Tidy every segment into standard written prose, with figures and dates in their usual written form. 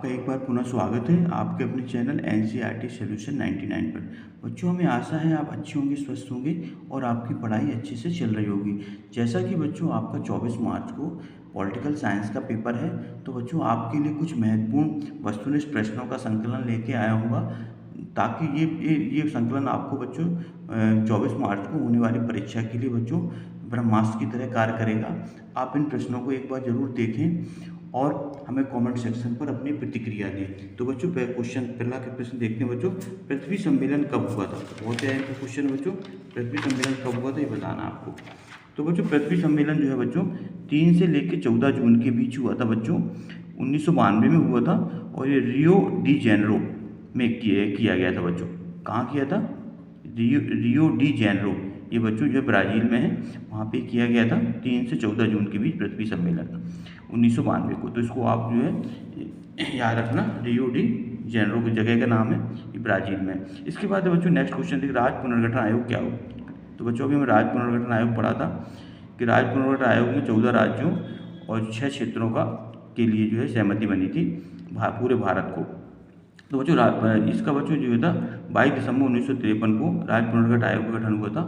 आपका एक बार पुनः स्वागत है आपके अपने चैनल एनसीईआरटी सॉल्यूशन 99 पर। बच्चों, हमें आशा है आप अच्छे होंगे, स्वस्थ होंगे और आपकी पढ़ाई अच्छे से चल रही होगी। जैसा कि बच्चों आपका 24 मार्च को पॉलिटिकल साइंस का पेपर है, तो बच्चों आपके लिए कुछ महत्वपूर्ण वस्तुनिष्ठ प्रश्नों का संकलन लेके आया हूँगा, ताकि ये संकलन आपको बच्चों 24 मार्च को होने वाली परीक्षा के लिए बच्चों ब्रह्मास्त्र की तरह कार्य करेगा। आप इन प्रश्नों को एक बार ज़रूर देखें और हमें कमेंट सेक्शन पर अपनी प्रतिक्रिया दें। तो बच्चों पहला के प्रश्न देखते हैं। बच्चों, पृथ्वी सम्मेलन कब हुआ था? बहुत अहम क्वेश्चन है बच्चों। पृथ्वी सम्मेलन कब हुआ था ये बताना आपको। तो बच्चों पृथ्वी सम्मेलन जो है बच्चों 3 से लेकर 14 जून के बीच हुआ था बच्चों। 1992 में हुआ था और ये रियो डी जेनरो में किया गया था बच्चों। कहाँ किया था? रियो डी जेनरो, ये बच्चों जो है ब्राज़ील में है, वहाँ पे किया गया था 3 से 14 जून के बीच पृथ्वी सम्मेलन 1992 को। तो इसको आप जो है याद रखना, रियो डी जेनरो की जगह का नाम है, ये ब्राज़ील में। इसके बाद बच्चों नेक्स्ट क्वेश्चन देखिए, राज्य पुनर्गठन आयोग क्या हो? तो बच्चों अभी हमें राज्य पुनर्गठन आयोग पढ़ा था कि राज्य पुनर्गठन आयोग में 14 राज्यों और 6 क्षेत्रों का के लिए जो है सहमति बनी थी पूरे भारत को। तो बच्चों इसका बच्चों जो था 22 दिसंबर 1953 को राज्य पुनर्गठन आयोग का गठन हुआ था।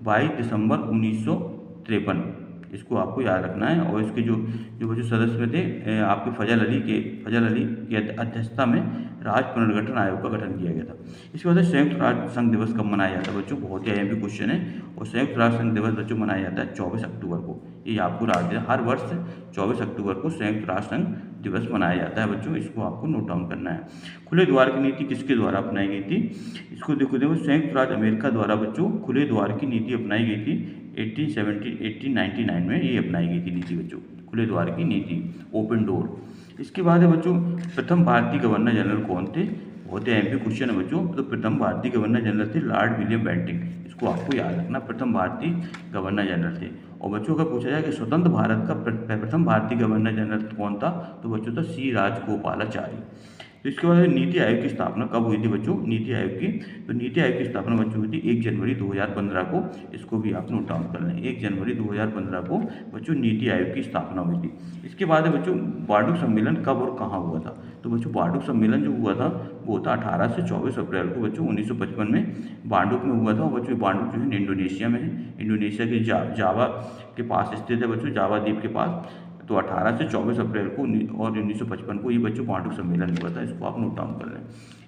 22 दिसंबर 1953, इसको आपको याद रखना है। और इसके जो जो बच्चों सदस्य थे आपके फजल अली की अध्यक्षता में राज्य पुनर्गठन आयोग का गठन किया गया था। इसके बाद संयुक्त राष्ट्र संघ दिवस कब मनाया जाता है? बच्चों बहुत ही अहम भी क्वेश्चन है। और संयुक्त राष्ट्र संघ दिवस बच्चों मनाया जाता है 24 अक्टूबर को। ये आपको हर वर्ष 24 अक्टूबर को संयुक्त राष्ट्र संघ दिवस मनाया जाता है बच्चों, इसको आपको नोट डाउन करना है। खुले द्वार की नीति किसके द्वारा अपनाई गई थी? इसको देखो संयुक्त राज्य अमेरिका द्वारा बच्चों खुले द्वार की नीति अपनाई गई थी 1899 में। ये अपनाई गई थी नीति बच्चों, खुले द्वार की नीति, ओपन डोर। इसके बाद है बच्चों प्रथम भारतीय गवर्नर जनरल कौन थे? बहुत ही अहम क्वेश्चन है बच्चों। तो प्रथम भारतीय गवर्नर जनरल थे लॉर्ड विलियम बेंटिंक, इसको आपको याद रखना, प्रथम भारतीय गवर्नर जनरल थे। और बच्चों का पूछा जाए कि स्वतंत्र भारत का प्रथम भारतीय गवर्नर जनरल कौन था? तो बच्चों था सी राजगोपालाचारी। तो इसके बाद नीति आयोग की स्थापना कब हुई थी बच्चों? नीति आयोग की तो नीति आयोग की स्थापना बच्चों हुई थी 1 जनवरी 2015 को। इसको भी आप नोट डाउन कर लें, 1 जनवरी 2015 को बच्चों नीति आयोग की स्थापना हुई थी। इसके बाद है बच्चों बार्डुक सम्मेलन कब और कहाँ हुआ था? तो बच्चों बार्डुक सम्मेलन जो हुआ था वो था 18 से 24 अप्रैल को बच्चों 1955 में बार्डुक में हुआ था। और बच्चों बार्डुक जो है इंडोनेशिया में है, इंडोनेशिया के जावा के पास स्थित है बच्चों, जावा द्वीप के पास। तो 18 से 24 अप्रैल को और 1955 को ये बच्चों बार्डुक सम्मेलन हुआ था, इसको आप नोट डाउन कर लें।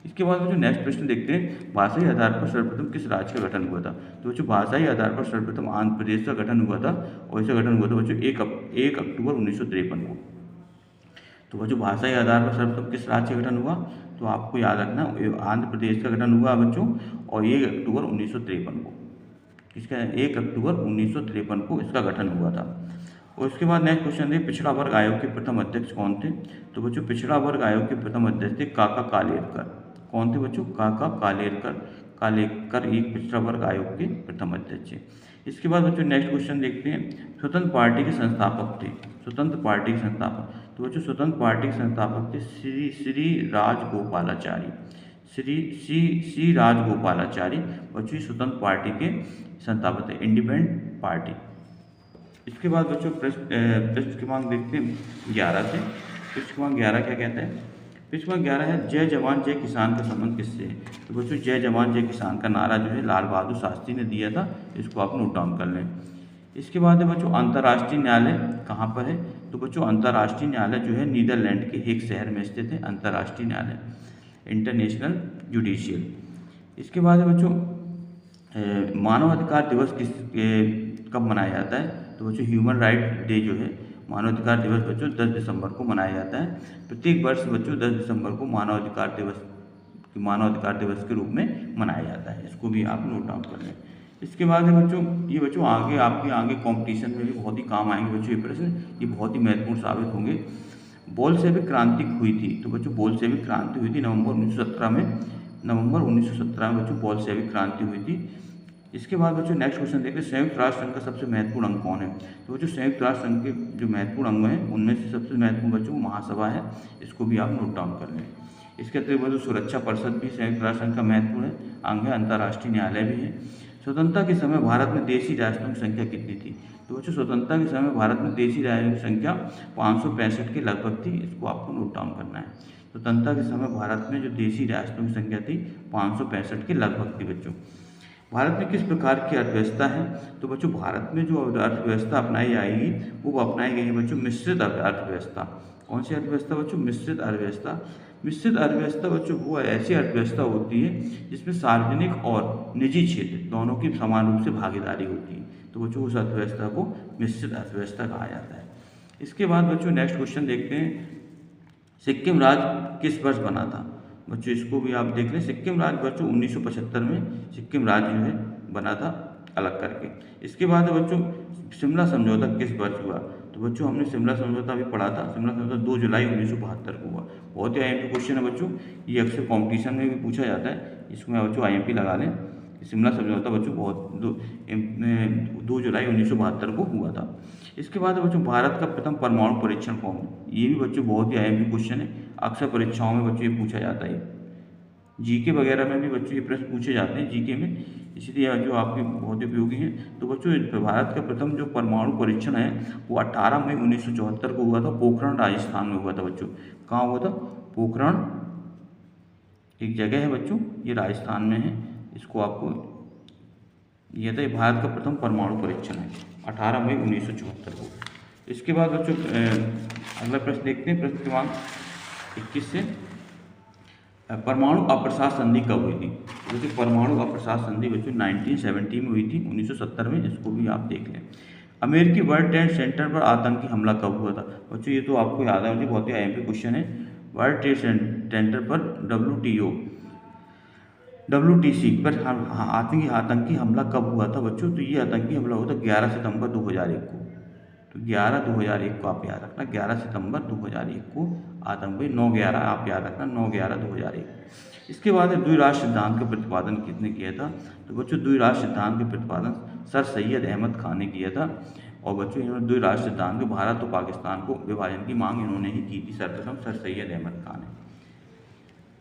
इसके बाद बच्चों नेक्स्ट प्रश्न देखते हैं, भाषाई आधार पर सर्वप्रथम किस राज्य का गठन हुआ था? तो बच्चों भाषाई आधार पर सर्वप्रथम आंध्र प्रदेश का गठन हुआ था। और इसका गठन हुआ था बच्चों 1 अक्टूबर 1953 को। तो बच्चों भाषाई आधार पर सर्वप्रथम किस राज्य का गठन हुआ? तो आपको याद रखना आंध्र प्रदेश का गठन हुआ बच्चों, और 1 अक्टूबर 1953 को। इसका 1 अक्टूबर 1953 को इसका गठन हुआ था। और उसके बाद नेक्स्ट क्वेश्चन है, पिछड़ा वर्ग आयोग के प्रथम अध्यक्ष कौन थे? तो बच्चों पिछड़ा वर्ग आयोग के प्रथम अध्यक्ष थे काका कालेलकर। कौन थे बच्चों? काका कालेलकर एक पिछड़ा वर्ग आयोग के प्रथम अध्यक्ष थे। इसके बाद बच्चों नेक्स्ट क्वेश्चन देखते हैं, स्वतंत्र पार्टी के संस्थापक थे। स्वतंत्र पार्टी के संस्थापक, तो बच्चों स्वतंत्र पार्टी के संस्थापक थे श्री राजगोपालाचारी। श्री राजगोपालाचारी बच्चों स्वतंत्र पार्टी के संस्थापक थे, इंडिपेंडेंट पार्टी। इसके बाद बच्चों प्रश्न क्रमांक देखते हैं 11 से। प्रश्न क्रमांक 11 क्या कहता है? प्रश्न क्रमांक 11 है, जय जवान जय किसान का संबंध किससे है? तो बच्चों जय जवान जय किसान का नारा जो है लाल बहादुर शास्त्री ने दिया था, इसको आप नोट डाउन कर लें। इसके बाद है बच्चों अंतर्राष्ट्रीय न्यायालय कहाँ पर है? तो बच्चों अंतर्राष्ट्रीय न्यायालय जो है नीदरलैंड के हेग शहर में स्थित है, अंतर्राष्ट्रीय न्यायालय, इंटरनेशनल जुडिशियल। इसके बाद है बच्चों मानवाधिकार दिवस कब मनाया जाता है? तो बच्चों ह्यूमन राइट डे जो है, मानवाधिकार दिवस बच्चों 10 दिसंबर को मनाया जाता है। प्रत्येक वर्ष बच्चों 10 दिसंबर को मानवाधिकार दिवस के रूप में मनाया जाता है, इसको भी आप नोट डाउन कर लें। इसके बाद है बच्चों ये बच्चों आगे कॉम्पिटिशन में भी बहुत ही काम आएंगे बच्चों, ये प्रश्न ये बहुत ही महत्वपूर्ण साबित होंगे। बोल्शेविक क्रांति हुई थी, तो बच्चों बोल्शेविक क्रांति हुई थी नवंबर 1917 में बच्चों बोल्शेविक क्रांति हुई थी। इसके बाद बच्चों नेक्स्ट क्वेश्चन देखते हैं, संयुक्त राष्ट्र संघ का सबसे महत्वपूर्ण अंग कौन है? तो बच्चों संयुक्त राष्ट्र संघ के जो महत्वपूर्ण अंग हैं उनमें से सबसे महत्वपूर्ण बच्चों महासभा है, इसको भी आप नोट डाउन कर लें। इसके अतिरिक्त बच्चों सुरक्षा परिषद भी संयुक्त राष्ट्र संघ का महत्वपूर्ण अंग है, अंतर्राष्ट्रीय न्यायालय भी है, स्वतंत्रता के समय भारत में देशी रियासतों की संख्या कितनी थी? तो बच्चों स्वतंत्रता के समय भारत में देशी रियासतों की संख्या 565 के लगभग थी। इसको आपको नोट डाउन करना है। स्वतंत्रता के समय भारत में जो देशी रियासतों की संख्या थी 565 के लगभग थी बच्चों। भारत में किस प्रकार की अर्थव्यवस्था है? तो बच्चों भारत में जो अर्थव्यवस्था अपनाई जाएगी वो अपनाई गई है बच्चों मिश्रित अर्थव्यवस्था। कौन सी अर्थव्यवस्था बच्चों? मिश्रित अर्थव्यवस्था। मिश्रित अर्थव्यवस्था बच्चों वो ऐसी अर्थव्यवस्था होती है जिसमें सार्वजनिक और निजी क्षेत्र दोनों की समान रूप से भागीदारी होती है। तो बच्चों उस अर्थव्यवस्था को मिश्रित अर्थव्यवस्था कहा जाता है। इसके बाद बच्चों नेक्स्ट क्वेश्चन देखते हैं, सिक्किम राज्य किस वर्ष बना था? बच्चों इसको भी आप देख लें। सिक्किम राज्य बच्चों 1975 में सिक्किम राज्य जो है बना था अलग करके। इसके बाद बच्चों शिमला समझौता किस वर्ष हुआ? तो बच्चों हमने शिमला समझौता भी पढ़ा था। शिमला समझौता 2 जुलाई 1972 को हुआ। बहुत ही IMP क्वेश्चन है बच्चों, ये अक्सर कॉम्पिटिशन में भी पूछा जाता है। इसमें बच्चों IMP लगा लें। शिमला समझौता बच्चों 2 जुलाई 1972 को हुआ था। इसके बाद बच्चों भारत का प्रथम परमाणु परीक्षण कौन? ये भी बच्चों बहुत ही IMP क्वेश्चन है, अक्सर परीक्षाओं में बच्चों ये पूछा जाता है। GK वगैरह में भी बच्चों ये प्रश्न पूछे जाते हैं GK में, इसलिए जो आपके बहुत ही उपयोगी हैं। तो बच्चों भारत का प्रथम जो परमाणु परीक्षण है वो 18 मई 1974 को हुआ था। पोखरण राजस्थान में हुआ था बच्चों। कहाँ हुआ था? पोखरण एक जगह है बच्चों, ये राजस्थान में है। इसको आपको ये था, भारत का प्रथम परमाणु परीक्षण है 18 मई 1974 को। इसके बाद बच्चों अगला प्रश्न देखते हैं, प्रश्न क्रमांक 21 से, परमाणु अप्रसार संधि कब हुई थी? क्योंकि परमाणु अप्रसार संधि बच्चों 1970 में हुई थी, 1970 में। इसको भी आप देख लें। अमेरिकी वर्ल्ड ट्रेड सेंटर पर आतंकी हमला कब हुआ था? बच्चों ये तो आपको याद है, बहुत ही IMP क्वेश्चन है। वर्ल्ड ट्रेड सेंटर पर WTC पर आतंकी हमला कब हुआ था बच्चों? तो ये आतंकी हमला हुआ था 11 सितंबर 2001 को। तो 11/2001 को आप याद रखना, 11 सितंबर 2001 को आतंकी 9/11 आप याद रखना, 9/11/2001। इसके बाद द्विराष्ट्र सिद्धांत का प्रतिपादन किसने किया था? तो बच्चों द्विराष्ट्र सिद्धांत का प्रतिपादन सर सैयद अहमद खान ने किया था। और बच्चों इन्होंने द्विराष्ट्र सिद्धांत को भारत और पाकिस्तान को विभाजन की मांग इन्होंने ही की थी, सर्वप्रथम सर सैयद अहमद खान ने।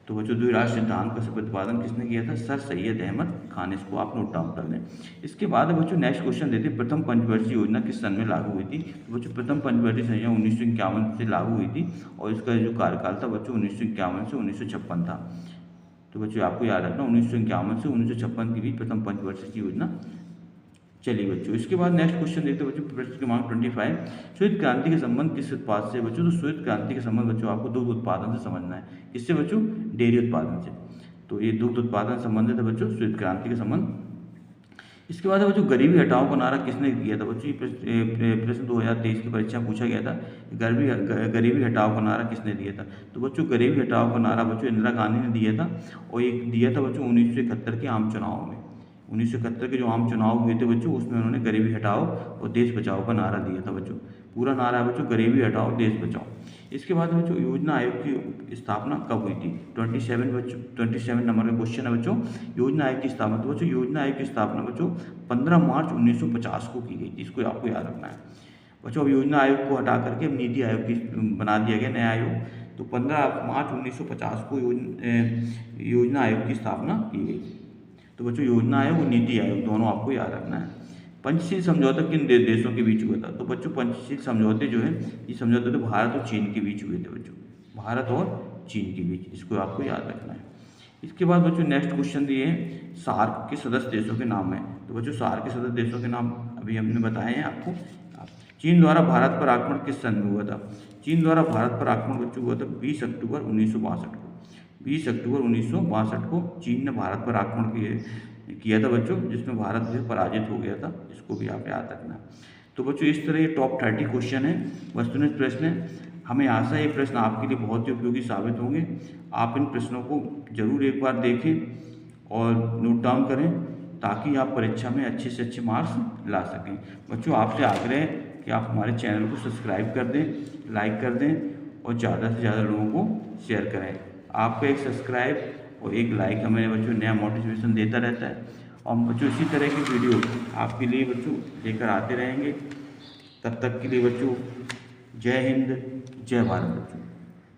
तो बच्चों द्विराष्ट्र सिद्धांत का प्रतिपादन किसने किया था? सर सैयद अहमद खान। इसको आप नोट डाउन कर लें। इसके बाद बच्चों नेक्स्ट क्वेश्चन देते हैं, प्रथम पंचवर्षीय योजना किस सन में लागू हुई थी? तो बच्चों प्रथम पंचवर्षीय योजना 1951 से लागू हुई थी और इसका जो कार्यकाल था बच्चों 1951 से 1956 था। तो बच्चों आपको याद रखना 1951 से 1956 के बीच प्रथम पंचवर्षीय योजना चलिए बच्चों। इसके बाद नेक्स्ट क्वेश्चन देखते हैं बच्चों, प्रश्न क्रमांक 25, श्वेत क्रांति के संबंध किस उत्पाद से? बच्चों तो श्वेत क्रांति के संबंध बच्चों आपको दुग्ध उत्पादन से समझना है। किससे बच्चों? डेयरी उत्पादन से। तो ये दुग्ध उत्पादन संबंधित है बच्चों श्वेत क्रांति के संबंध। इसके बाद बच्चों गरीबी हटाओ का नारा किसने दिया था? बच्चों ये प्रश्न 2023 की परीक्षा पूछा गया था, गरीबी हटाओ का नारा किसने दिया था? तो बच्चों गरीबी हटाओ का नारा बच्चों इंदिरा गांधी ने दिया था और एक दिया था बच्चों 1971 के आम चुनाव में। 1971 के जो आम चुनाव हुए थे बच्चों उसमें उन्होंने गरीबी हटाओ और देश बचाओ का नारा दिया था बच्चों। पूरा नारा है बच्चों गरीबी हटाओ देश बचाओ। इसके बाद बच्चों योजना आयोग की स्थापना कब हुई थी? 27 नंबर का क्वेश्चन है बच्चों, योजना आयोग की स्थापना। तो बच्चों योजना आयोग की स्थापना बच्चों 15 मार्च 1950 को की गई थी। इसको आपको याद रखना है बच्चों। अब योजना आयोग को हटा करके नीति आयोग की बना दिया गया नया आयोग। तो 15 मार्च 1950 को योजना आयोग की स्थापना की गई। तो बच्चों योजना आयोग और नीति आयोग दोनों आपको याद रखना है। पंचशील समझौता किन देशों के बीच हुआ था? तो बच्चों पंचशील समझौते जो है ये समझौते तो भारत और चीन के बीच हुए थे बच्चों, भारत और चीन के बीच। इसको आपको याद रखना है। इसके बाद बच्चों नेक्स्ट क्वेश्चन दिए हैं, सार्क के सदस्य देशों के नाम है। तो बच्चों सार्क के सदस्य देशों के नाम अभी हमने बताए हैं आपको। चीन द्वारा भारत पर आक्रमण किस सन में हुआ था? चीन द्वारा भारत पर आक्रमण बच्चों हुआ था 20 अक्टूबर 1962 को। 20 अक्टूबर 1962 को चीन ने भारत पर आक्रमण किया था बच्चों, जिसमें भारत जो पराजित हो गया था। इसको भी आप याद रखना। तो बच्चों इस तरह ये टॉप 30 क्वेश्चन है, वस्तुनिष्ठ प्रश्न है। हमें आशा है ये प्रश्न आपके लिए बहुत ही उपयोगी साबित होंगे। आप इन प्रश्नों को जरूर एक बार देखें और नोट डाउन करें ताकि आप परीक्षा में अच्छे से अच्छे मार्क्स ला सकें। बच्चों आपसे आग्रह है कि आप हमारे चैनल को सब्सक्राइब कर दें, लाइक कर दें और ज़्यादा से ज़्यादा लोगों को शेयर करें। आपका एक सब्सक्राइब और एक लाइक हमें बच्चों नया मोटिवेशन देता रहता है। और बच्चों इसी तरह की वीडियो आपके लिए बच्चों लेकर आते रहेंगे। तब तक के लिए बच्चों जय हिंद, जय भारत बच्चों।